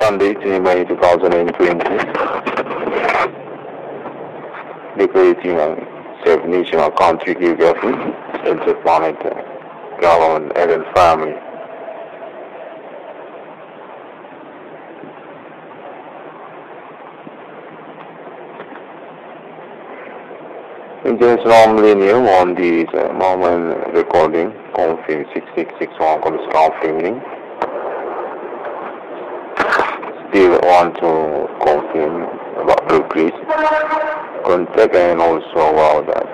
Sunday, 3 May 2020, declaring definition of country geography, interplanet, government, and family. International millennium on this moment recording, confirm 6661 comes confirming. Still want to confirm about the Greece contact and also about that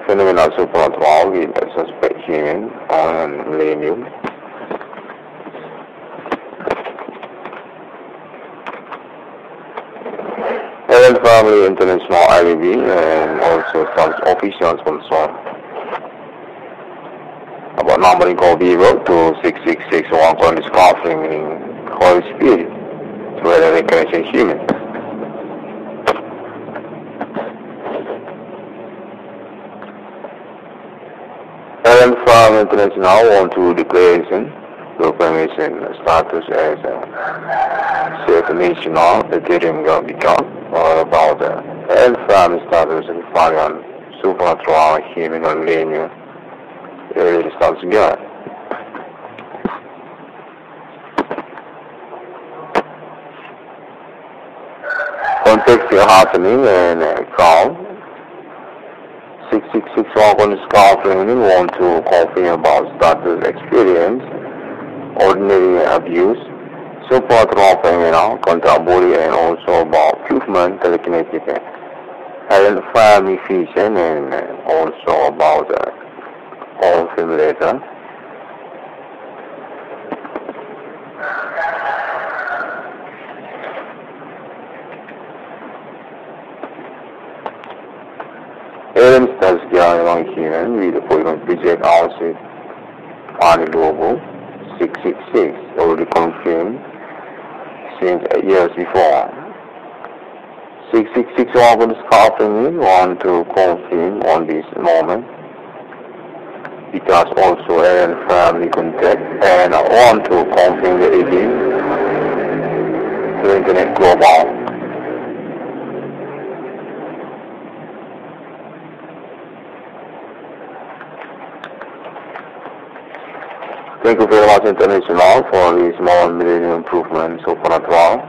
phenomenal supernatural with a suspect human on millennium. And family international IDB and also some officials concerned about numbering call Vivo to 6661 on this confirming Holy Spirit to whether they can say human. And from international want to declaration proclamation status as a self-national Ethereum will become all about the and family status and foreign supernatural human or millennium it starts God. Context is happening and call 6661 on this confirming want to confirm about status experience, ordinary abuse, supernatural phenomena, contemporary and also about movement, telekinetic and family fusion and also about confirm later. Elements that's going along human with the polygon project outset on the logo 666 already confirmed since 8 years before. 666 on this confirming want to confirm on this moment because also and family contact and I want to confirm the 18 to internet global. Thank you very much international for this small millennium improvement supernatural.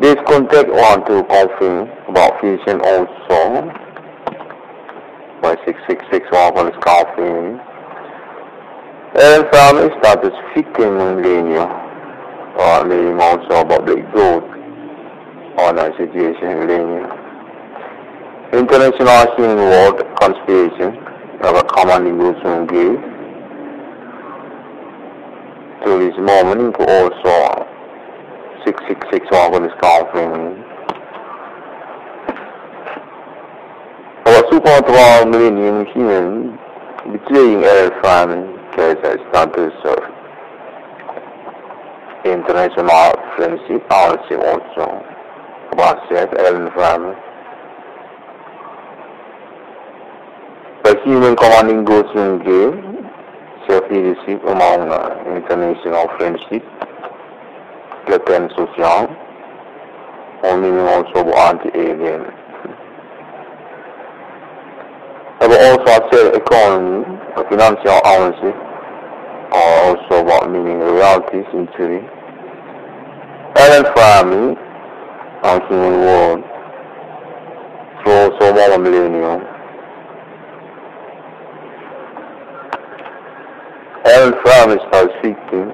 This contact want to confirm about fusion also by 6661 for this confirming. And family status fitting millennium or millennium also about the growth on our situation millennium. International human world conspiration of a commanding groups will give to this moment also 6661 for this confirming. Our supernatural millennium human betraying our family as a status of international friendship also about self and family. The human commanding goods in game, self-leadership among international friendship, Latin social, or meaning also anti-alien. But also self-economy, financial ownership, or also about meaning reality, century, and family, and human world, so also more millennium. And family starts speaking.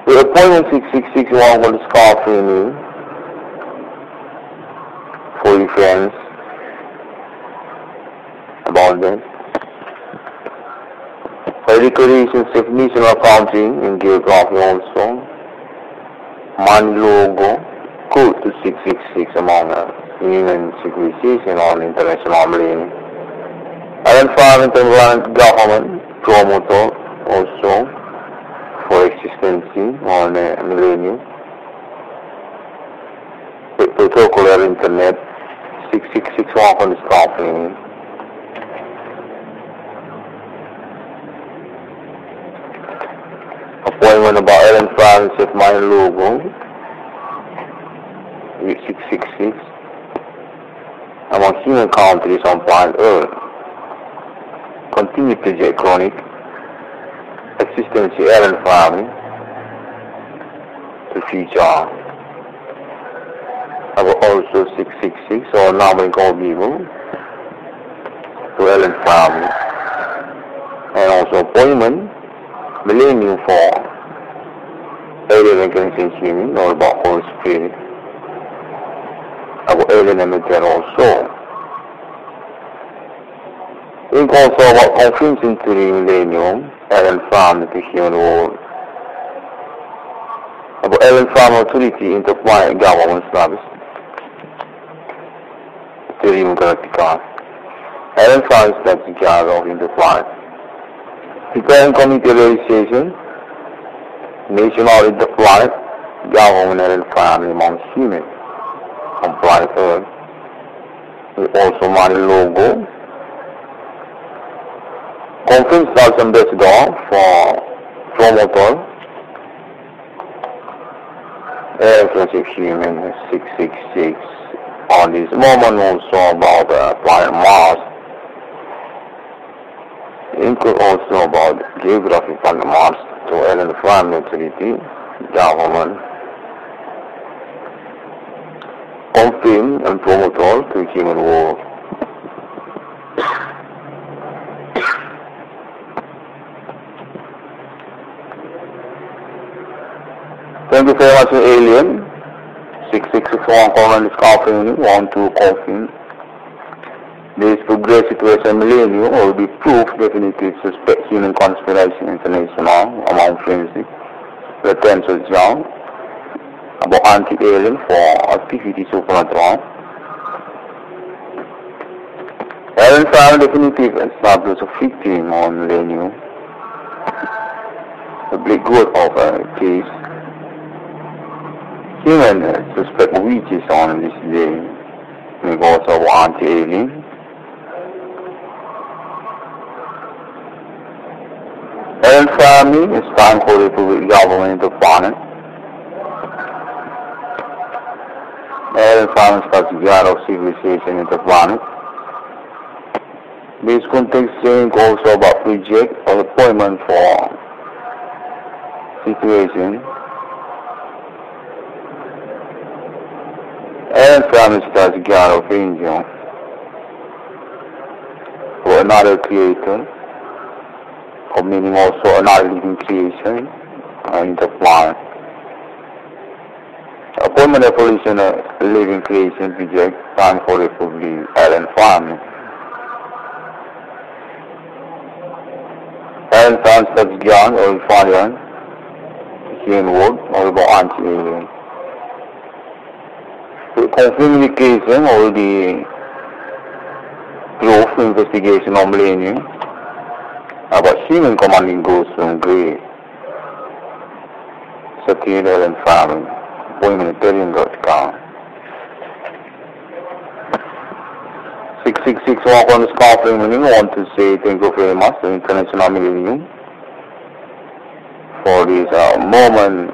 The appointment 6661 will call for me for your friends about them. For decorations, definition of accounting in geography also. Money logo, code to 666 among human civilization on international millennium. And environment government promoter also for existence on millennium. Protocolar internet 666 walk on the scoffing. Appointment about Ellen Francis at my logo with 666. Among human countries on planet Earth. Continue to get chronic existence Ellen family to future. About also 666 or number called people to Ellen family. And also appointment MILENIUM for alien against human or about Holy Spirit. About alien emitter also. Think also about conference into the MILENIUM, alien family to human world. About alien family authority into planet government service. To the galactica. Alien family is the guard of into planet. Preparing committee realization, national in the planet, government and family among humans on planet Earth. We also money logo. Conference Sales Ambassador for promoter. Reference of human 666 on this moment also about planet Mars. Include also about geography from the Mars to Ellen family authority, government, confirm and promoter to human world. Thank you very much, alien. 666 common is confirming, 12 confirm. This progress situation MILENIUM will be proof definitive suspect human conspiracy international among forensic potential John about anti-alien for activity supernatural. Alien found definitive status of victim on MILENIUM. The big good of a case. Human suspect witches on this day because of anti-alien. Alien family is time for the Republic government of planet. Alien family starts to get of civilization in the planet. This context saying also about project or appointment for situation. Alien family starts to get of angel for another creator. Or meaning also another living creation in the planet. Appointment evolution living creation project time for Republic Alien family. Alien family starts young or inferior human world or about anti-alien. So confirming the creation or the proof investigation of MILENIUM about human commanding goes from grey. Satirical and family. Humanitarian.com. 666 walk on the scoffing meaning. I want to say thank you very much to International MILENIUM for this moment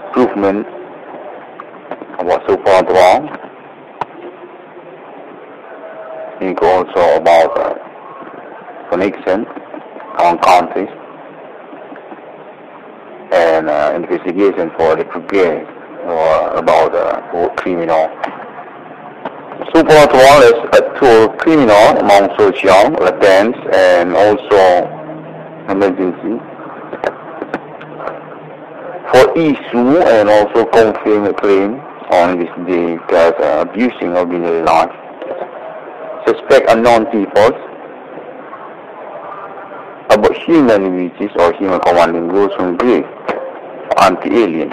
improvement about so far wrong. Think also about connection on countries and investigation for the progress or about criminal. Supernatural is a tool criminal among social, latents, and also emergency for issue and also confirm a claim on this day as abusing ordinary life. Suspect unknown peoples about human witches or human commanding goes from grave anti-alien.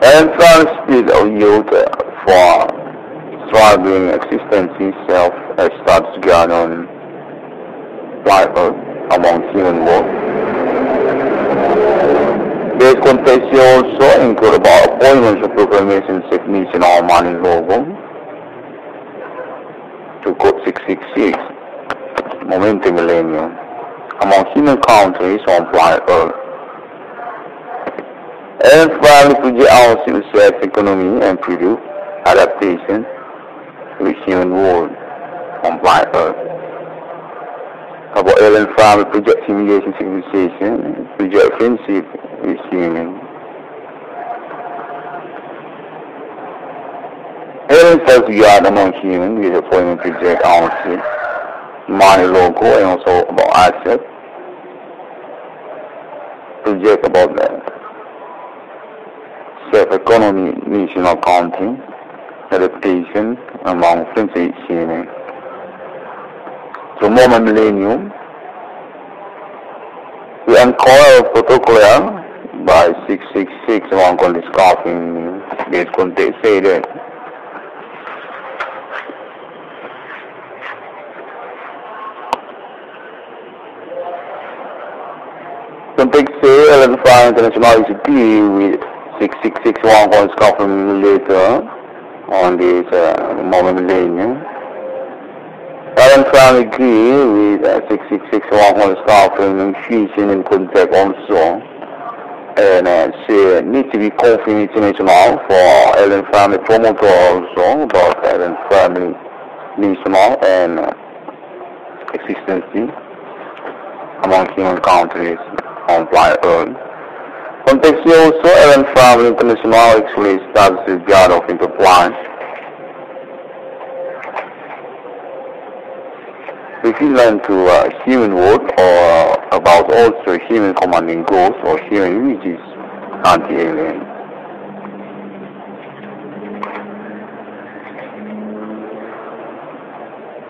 And France did a youth for struggling existence self as starts going on life among human world. This context also include about appointments of proclamation definition of money logo to code 666, momentum millennium, among human countries on planet Earth. And finally, project our civil service economy and produce adaptation to the human world on planet Earth. About alien family project simulation civilization, project friendship with human. Alien first regard among humans with appointment project ownership, money logo, and also about asset. Project about that. Self-economy, national accounting, adaptation among friendship human. So more millennium, we uncoil protocol by 666 among on this coughing this context say that context say identify international ICDM with 666 among on this coughing later on this moment millennium. Current family agree with 666 on staff and fusion in contact also, and say need to be confirmed international for Allen family promoter also about Allen family national and existence among human countries on planet Earth. Context also Allen family international actually starts the guard of interplan. If you learn to human work or about also human commanding goals or human images anti-alien.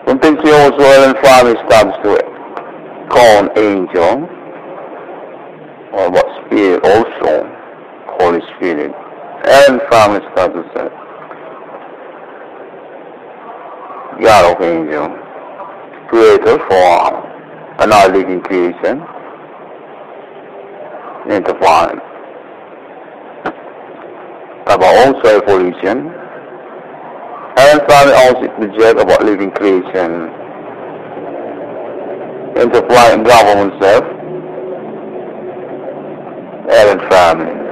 Context also Allen family starts to call an angel or what spirit also, Holy Spirit. Allen family starts to say God of angel. Creator for another living creation intertwined. About also evolution. And family also project about living creation intertwined government self and family.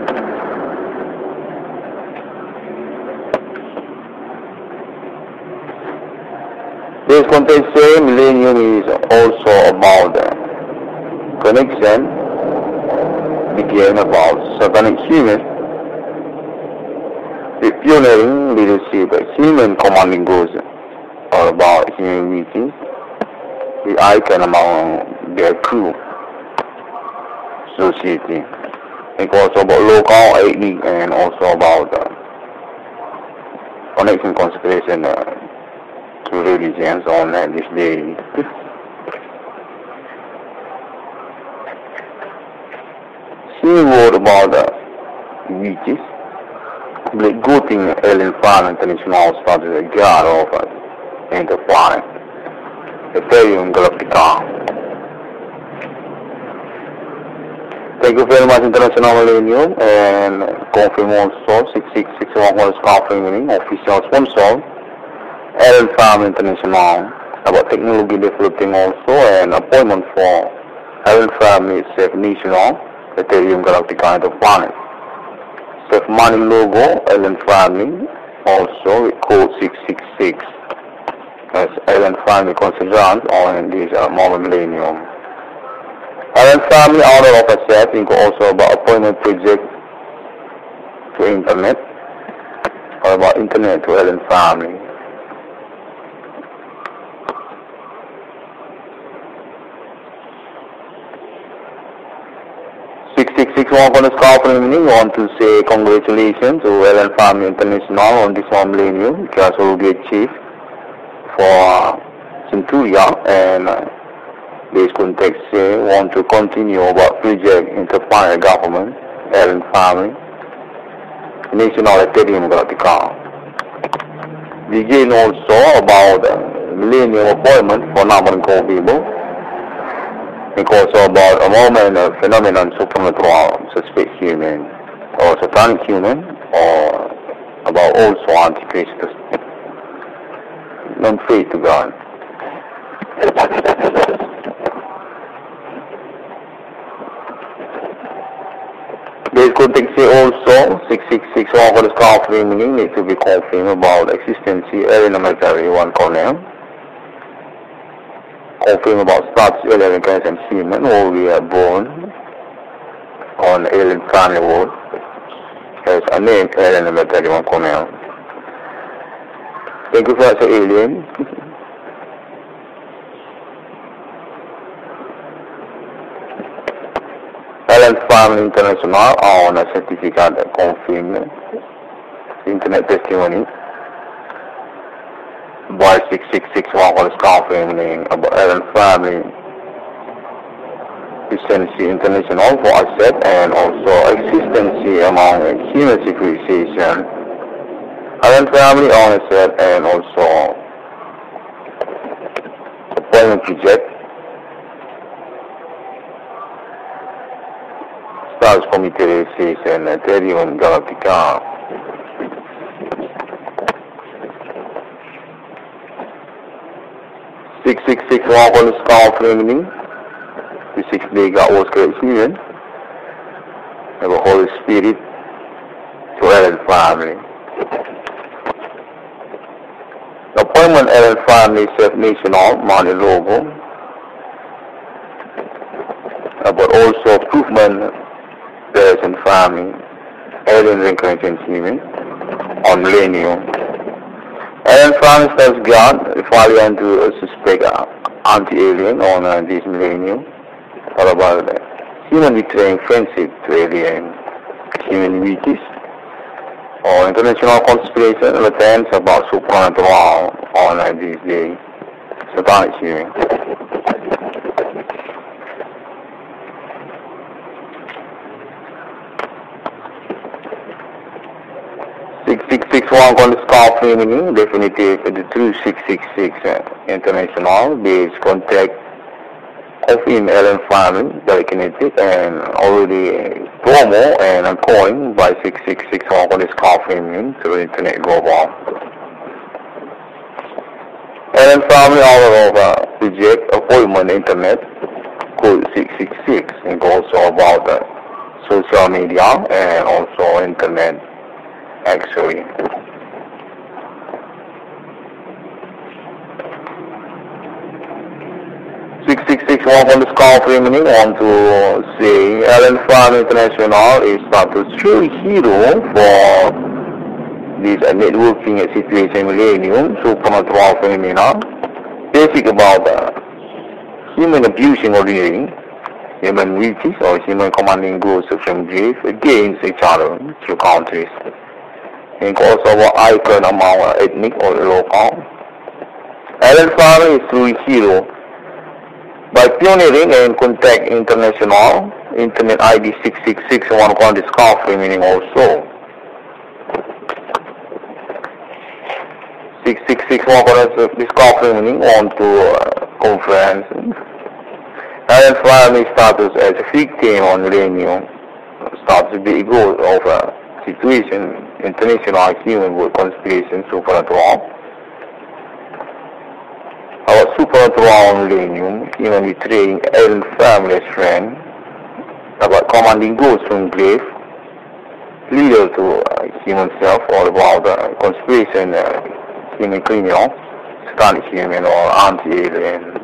This context say millennium is also about the connection begin about satanic human, the pioneering leadership, human commanding goals are about human meetings, the icon among their crew, society. It also about local, ethnic, and also about connection consecration to religions on this day. She wrote about witches, the good thing alien fan international started a god of enterprise, the Ethereum Galactica. Thank you very much, International Millennium, and confirm also 6661 was confirming official sponsor. Allen Farm International about technology developing also and appointment for Allen Farm itself national Ethereum Galactica into planet. Self money logo Allen Farming also with code 666 as Allen Farming considers on this modern millennium. Allen Farming order of asset include also about appointment project to internet or about internet to Allen Farming. 661 for the company want to say congratulations to Allen Farm International on this one millennium, which also will be achieved for Centuria, and this context say want to continue about project interplanet government, Allen Farm, National Ethereum Galactica. Begin also about millennium appointment for number and call people. Because about a moment of phenomenon supernatural, suspect human, or satanic human, or about also antichrist, non-faith to God. This could say also 666 over the star meaning need to be confirmed about existence elementary one cornel. Confirm about starts alien and human or we are born on alien family world has a name elementary one cornel. Thank you for the alien. Alien Family International on a certificate confirmed internet testimony by 666 was confirming about Alien Family existence international for asset and also existence among human civilization. Alien Family on asset and also appointment project. Stars COMMITTE and Ethereum Galactica. Six on the scar family. The 6 day God was created human. Have a Holy Spirit to Alien Family. Appointment Alien Family self-national money logo. But also improvement and family, alien reincarnation human, on millennium. Alien family starts God, falling into a suspect anti-alien on this millennium. All about human betraying friendship to alien human weakness, or international conspiration attempts about supernatural on this day. Satanic human. 661 on the scar meaning definitive the true 666 international based contact of alien family telekinetic and already promo and a coin by 666 on the scar meaning through internet global. Alien family all over reject appointment internet code 666 and also about social media and also internet. Actually, 666 on the scar meaning want to say Alien Family International is not a true hero for this networking situation millennium supernatural phenomena. Basic about human abusing or reading, human witches or human commanding ghosts from grave against each other through countries. And also about icon among ethnic or local. Alien Family is true hero by pioneering and contact international internet ID 666 one on the scar meaning also. 666 one on the scar meaning on to conference. Alien Family status as a victim on millennium starts to be goal of situation international human world conspiration supernatural. Our supernatural millennium human betraying Alien Family as friend about commanding ghosts from grave leader to human self or about conspiration human criminal satanic human or anti-alien.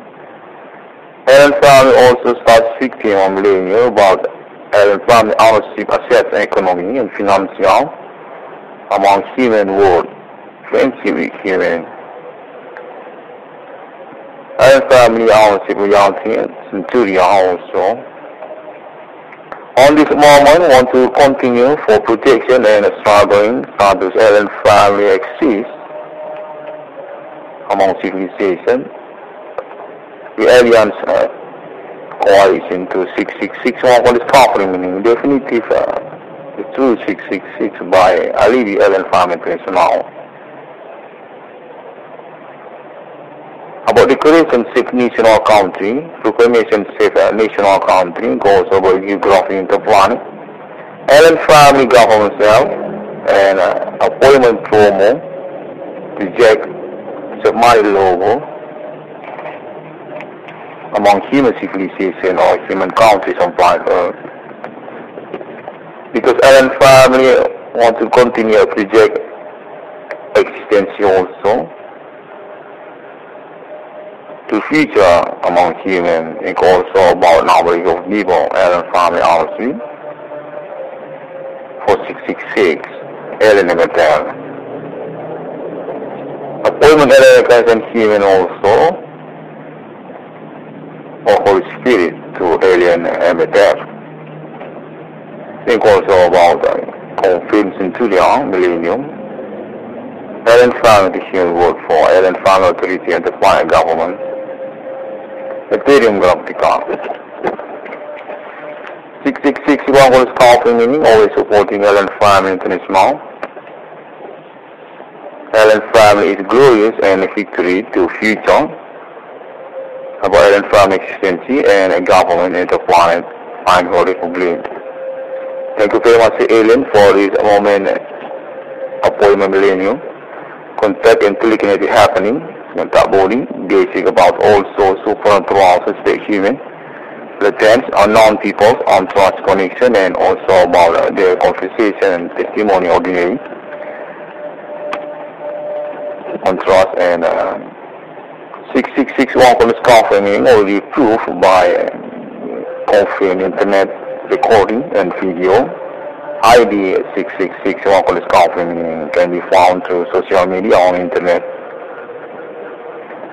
Alien Family also starts victim on millennium about Alien Family ownership assets economy and financial among human world friendship with human. Alien Family ownership reality and centurion also. On this moment want to continue for protection and struggling status Alien Family exists among civilization. The aliens coalition to 666 on the scar meaning definitive the true 666 by Alibi Alien Family International. About declaration safe national country, proclamation safe national country goes over geography in the planet. Allen family government self and appointment promo, reject submarine logo among human civilization or human countries on planet Earth. Because Allen family want to continue to project existence also to future among human and also about number of people Allen family also for 666 Allen Metal. Appointment Allen and human also or Holy Spirit to alien Metal. Think also about conference into the millennium. Allen family the human word for Allen family authority and the planet government. Ethereum Galactica. 666 was calling meaning, always supporting Allen family international. Allen family is glorious and victory to future about Allen family existence and a government in the planet and Holy Republic. Thank you very much, Alien, for this moment appointment millennium. Contact and teleconnect happening in that body, basic about also supernatural suspect human, latents, unknown peoples, on trust connection, and also about their conversation and testimony ordinary on trust and 6661 for this confirming already proof by confirmed internet recording and video. ID 6661 for this confirming can be found through social media on internet.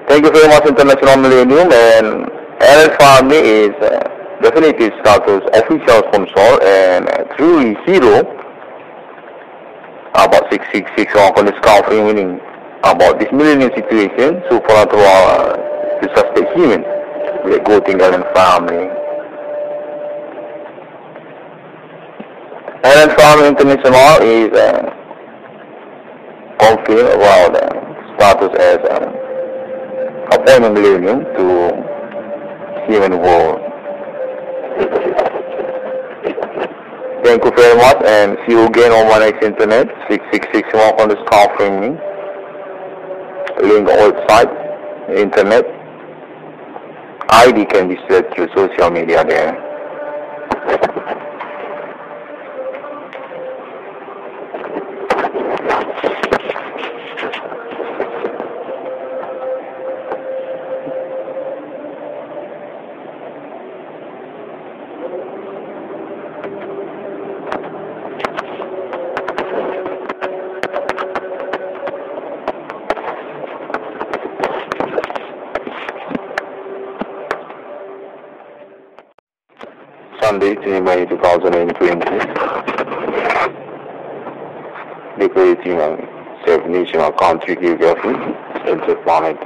Thank you very much, International Millennium, and Allen family is definitely status official sponsor and truly hero about 666 on this confirming meaning about this millennium situation, supernatural disaster human, the good thing Allen family. Allen family international is confirmed about status as appointment millennium to human world. Thank you very much and see you again on my next internet 6661 on this confirming. Link website, internet, ID can be set through social media there. Sunday, May 2020, declaring safe national country geography, interplanet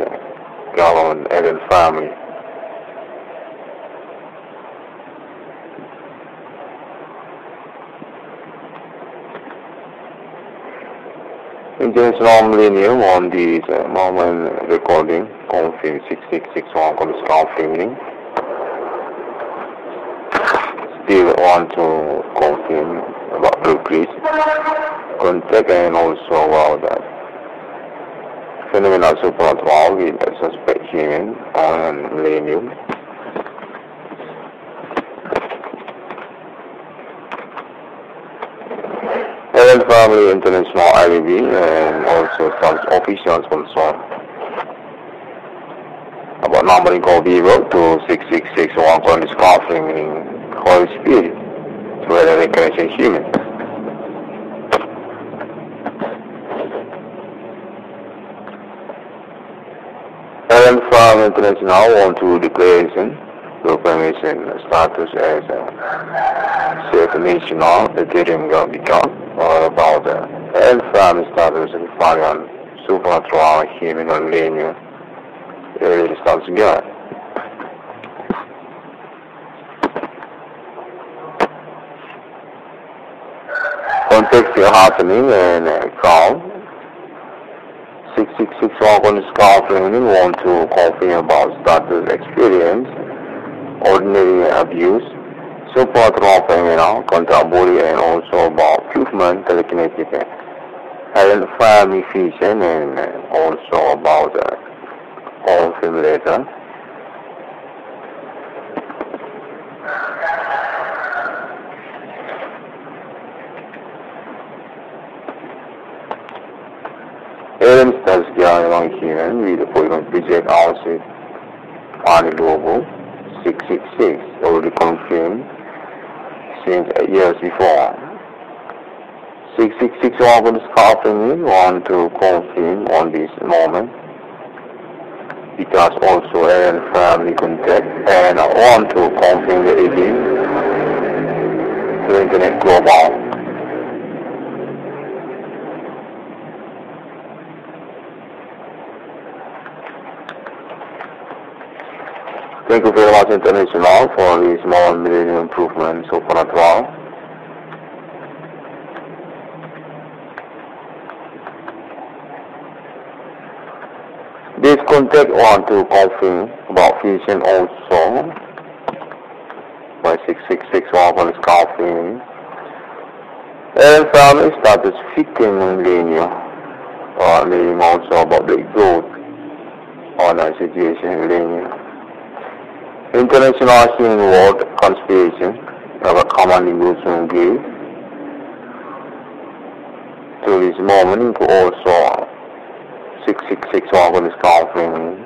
government and family. International Millennium on this moment recording, confirm 6661 on this confirming. Still want to confirm about progress, contact and also about that phenomenal supernatural with suspect human on millennium. Allen family international IBB and also some officials also about numbering of people to 6661 on this confirming. Holy Spirit, to whether they can say human. Allen from International want to declaration, proclamation status as a safe national, Ethereum become, or about the Allen family status and foreign supernatural human or millennium, really starts God. Context still happening and call 6661 666 on this conference and want to confirm about status experience, ordinary abuse, support of contact body and also about movement, telekinetic, identify efficient and also about confirmulator. Aaron starts going on here with the point project also on the logo 666 already confirmed since 8 years before. 666 on this company want to confirm on this moment because also Aaron family contact and I want to confirm the again to internet global. Thank you very much International for this small millennium improvement so far as well. This contact want to confirm about fusion also by 666 on is confirming. And family status fitting millennium or millennium also about the growth on our situation millennium. International Human World Conspiration of a commanding dosen gave to this moment also 666 on is confirming.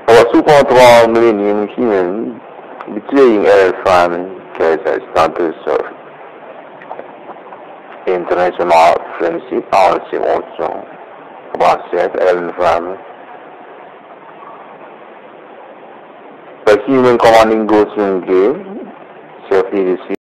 Our super millennium human betraying our family as a status of international friendship also about self and family. The human commanding dosen gave self-leadership